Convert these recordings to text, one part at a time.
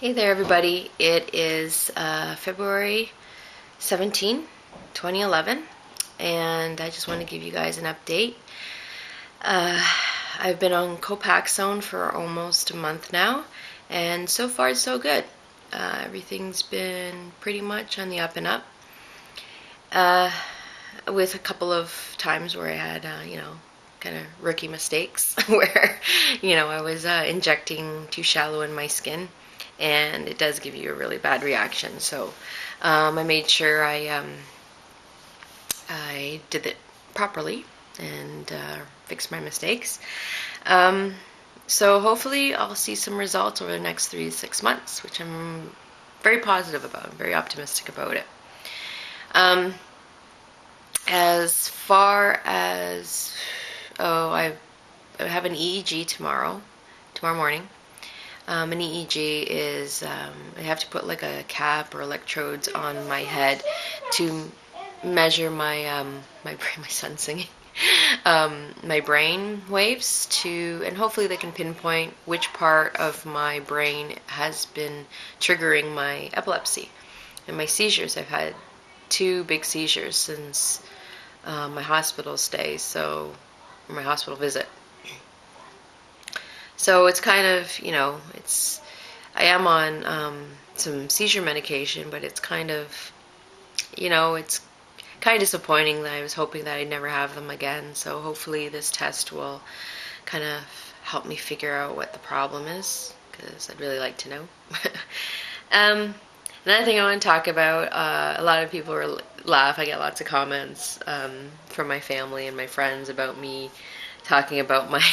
Hey there, everybody. It is February 17, 2011, and I just want to give you guys an update. Uh, I've been on Copaxone for almost a month now, and so far so good. Everything's been pretty much on the up and up, uh, with a couple of times where I had, kind of rookie mistakes where, I was injecting too shallow in my skin, and it does give you a really bad reaction. So I made sure I did it properly and fixed my mistakes. Um, so hopefully I'll see some results over the next 3 to 6 months, which I'm very positive about. I'm very optimistic about it. Um, as far as, I have an EEG tomorrow morning. An EEG is, I have to put like a cap or electrodes on my head to measure my brain, my son's singing, my brain waves and hopefully they can pinpoint which part of my brain has been triggering my epilepsy and my seizures. I've had 2 big seizures since my hospital stay, or my hospital visit. So it's kind of, I am on some seizure medication, but it's kind of, it's kind of disappointing that I was hoping that I'd never have them again. So hopefully this test will kind of help me figure out what the problem is, because I'd really like to know. Another thing I want to talk about, a lot of people laugh. I get lots of comments from my family and my friends about me talking about my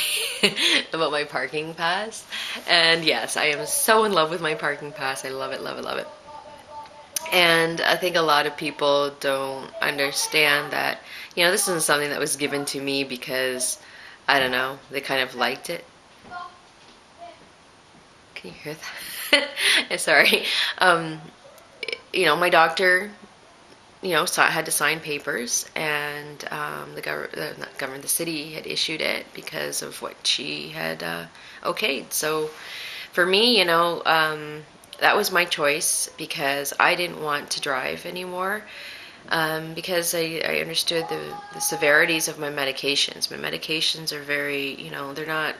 about my parking pass. And yes, I am so in love with my parking pass. I love it, love it, love it. And I think a lot of people don't understand that, this isn't something that was given to me because, I don't know, they kind of liked it. Can you hear that? Sorry. My doctor, had to sign papers, and the city had issued it because of what she had okayed. So for me, that was my choice because I didn't want to drive anymore, because I understood the severities of my medications. My medications are very, they're not,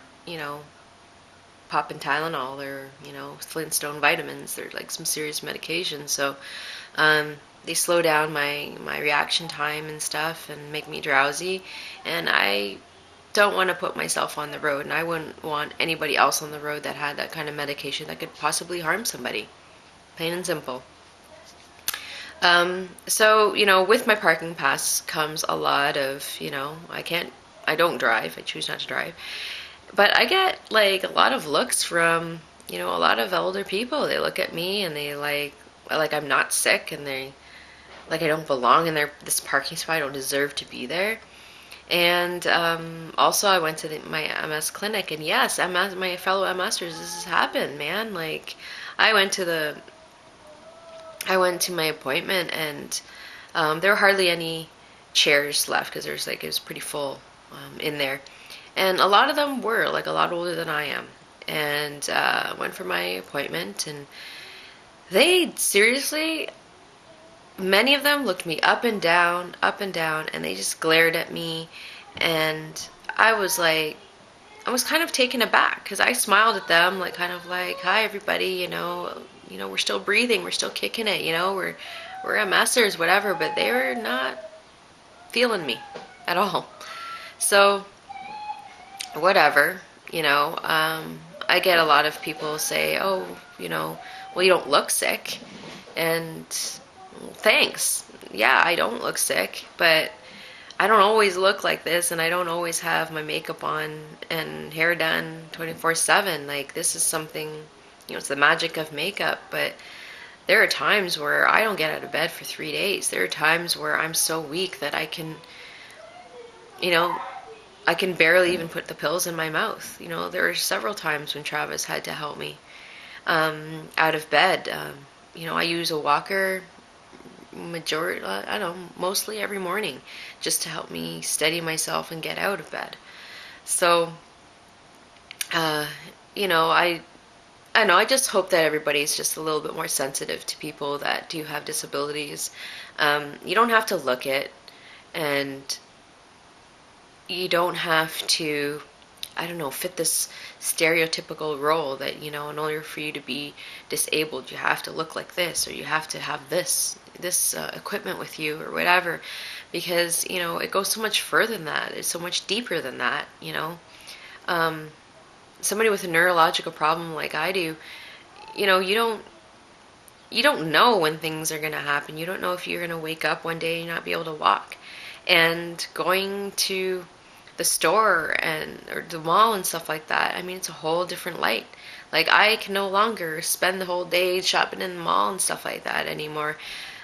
pop and Tylenol. They're, Flintstone vitamins. They're like some serious medications. So they slow down my reaction time and stuff and make me drowsy. And I don't want to put myself on the road, and I wouldn't want anybody else on the road that had that kind of medication that could possibly harm somebody. Plain and simple. So, with my parking pass comes a lot of, I don't drive. I choose not to drive. But I get like a lot of looks from, a lot of older people. They look at me and they like I'm not sick, and they like I don't belong in this parking spot. I don't deserve to be there. And also I went to my MS clinic, and yes, my fellow MSers, this has happened, man. Like I went to my appointment, and there were hardly any chairs left because it was pretty full in there. And a lot of them were like a lot older than I am. And went for my appointment, and they seriously, many of them looked me up and down, and they just glared at me. And I was kind of taken aback because I smiled at them, like kind of like, "Hi, everybody, we're still breathing, we're still kicking it, we're MSers, whatever." But they were not feeling me at all. So whatever, I get a lot of people say, "Oh, well, you don't look sick," and thanks. Yeah, I don't look sick, but I don't always look like this, and I don't always have my makeup on and hair done 24/7. Like, this is something, it's the magic of makeup, but there are times where I don't get out of bed for 3 days. There are times where I'm so weak that I can barely even put the pills in my mouth. There are several times when Travis had to help me out of bed. I use a walker mostly every morning, just to help me steady myself and get out of bed. So, I I know, I just hope that everybody's just a little bit more sensitive to people that do have disabilities. You don't have to look it, and you don't have to, I don't know, fit this stereotypical role that, in order for you to be disabled, you have to look like this, or you have to have this equipment with you, or whatever. Because, it goes so much further than that. It's so much deeper than that. Um, Somebody with a neurological problem like I do, you know, you don't you don't know when things are going to happen. You don't know if you're going to wake up one day and not be able to walk. And going to the store and or the mall and stuff like that, I mean, it's a whole different light. Like, I can no longer spend the whole day shopping in the mall and stuff like that anymore.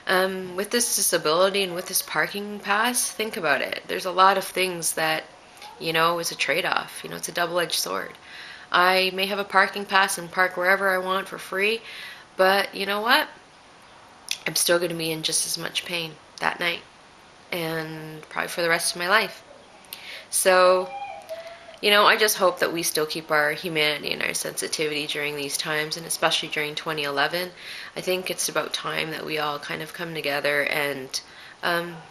With this disability and with this parking pass, think about it. There's a lot of things that, is a trade-off. It's a double-edged sword. I may have a parking pass and park wherever I want for free, but you know what? I'm still going to be in just as much pain that night and probably for the rest of my life. So, I just hope that we still keep our humanity and our sensitivity during these times, and especially during 2011. I think it's about time that we all kind of come together and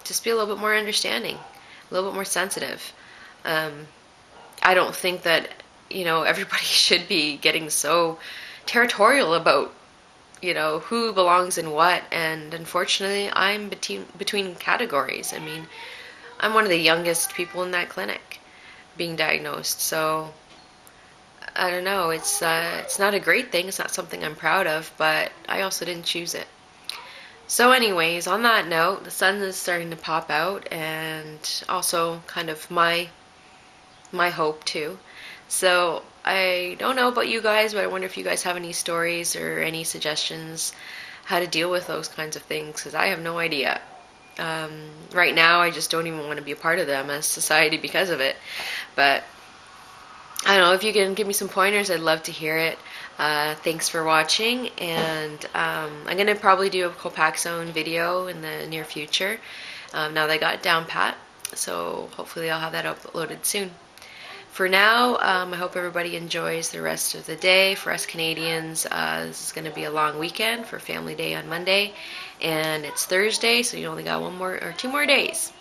just be a little bit more understanding, a little bit more sensitive. I don't think that, everybody should be getting so territorial about, who belongs in what. And unfortunately, I'm between categories. I mean, I'm one of the youngest people in that clinic being diagnosed. So I don't know. It's not a great thing. It's not something I'm proud of, but I also didn't choose it. So anyways, on that note, the sun is starting to pop out, and also kind of my hope too. So I don't know about you guys, but I wonder if you guys have any stories or any suggestions how to deal with those kinds of things, because I have no idea. Right now, I just don't even want to be a part of them as society because of it. But I don't know, if you can give me some pointers, I'd love to hear it. Thanks for watching, and I'm going to probably do a Copaxone video in the near future, now that I got it down pat. So hopefully I'll have that uploaded soon. For now, I hope everybody enjoys the rest of the day. For us Canadians, this is going to be a long weekend for Family Day on Monday, and it's Thursday, so you only got 2 more days.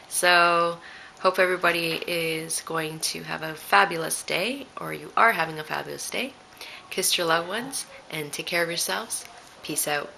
So hope everybody is going to have a fabulous day, or you are having a fabulous day. Kiss your loved ones and take care of yourselves. Peace out.